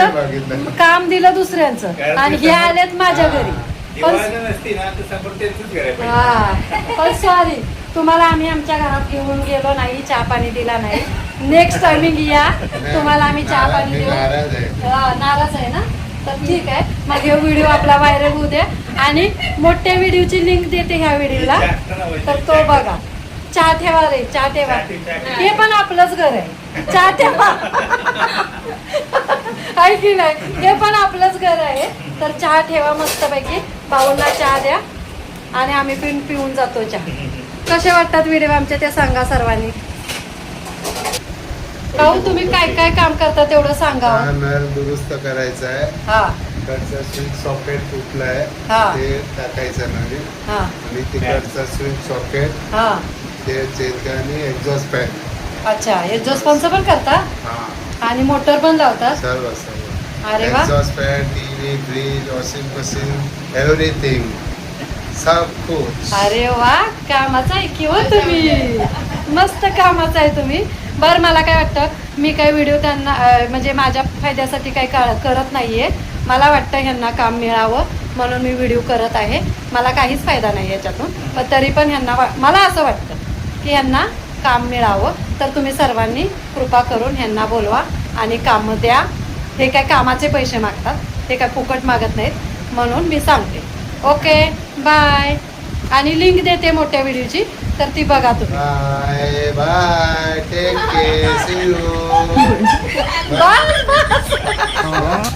दिलं, काम दिलं दुसऱ्यांचं आणि हे आलेत माझ्या घरी. पण पण सॉरी, तुम्हाला आम्ही आमच्या घरात घेऊन गेलो नाही, चहा पाणी दिला नाही. नेक्स्ट टायमिंग या, तुम्हाला आम्ही चहा पाणी देऊ. नाराज आहे ना, तर ठीक आहे. मग हे व्हिडिओ आपला व्हायरल होऊ द्या आणि मोठ्या व्हिडिओची लिंक देते ह्या व्हिडिओला, तर तो बघा. चहा ठेवा रे, चहा ठेवा. हे पण आपलंच घर आहे, चहा ठेवा. आहे की नाही, हे पण आपलंच घर आहे. तर चहा ठेवा मस्तपैकी, भाऊंना चहा द्या आणि आम्ही पण पिऊन जातो चहा. कसे वाटतात व्हिडिओ आमचे ते सांगा सर्वांनी. भाऊ तुम्ही काय काय काम करता तेवढं सांगा. नळ दुरुस्त करायचा आहे. हा, तिकडचा स्विच सॉकेट फुटलाय, हा. ते टाकायचं नवीन. हा, आणि तिकडचा स्विच सॉकेट हा. ते चेंज आणि एक्झॉस्ट फॅन. अच्छा, एक्झॉस्ट फॅनचं पण करता हा, आणि मोटर पण लावतात. सर्व सर्व. अरे वा. Exhaust fan, TV, fridge, washing machine, everything, सब कुछ. अरे वा, कामाचा आहे की हो तुम्ही, मस्त कामाचा आहे तुम्ही. बरं, मला काय वाटतं, मी काही व्हिडिओ त्यांना म्हणजे माझ्या फायद्यासाठी काही करत नाहीये. मला वाटतं ह्यांना काम मिळावं म्हणून मी व्हिडिओ करत आहे. मला काहीच फायदा नाही याच्यातून, पण तरी पण ह्यांना मला असं वाटतं की ह्यांना काम मिळावं. तर तुम्ही सर्वांनी कृपा करून ह्यांना बोलवा आणि कामं द्या. हे काय कामाचे पैसे मागतात, हे काय फुकट मागत नाहीत, म्हणून मी सांगते. Okay, bye. आणि लिंक देते मोठ्या व्हिडिओची, तर ती बघा तुम्ही. Bye bye, take care, see you. बस बस.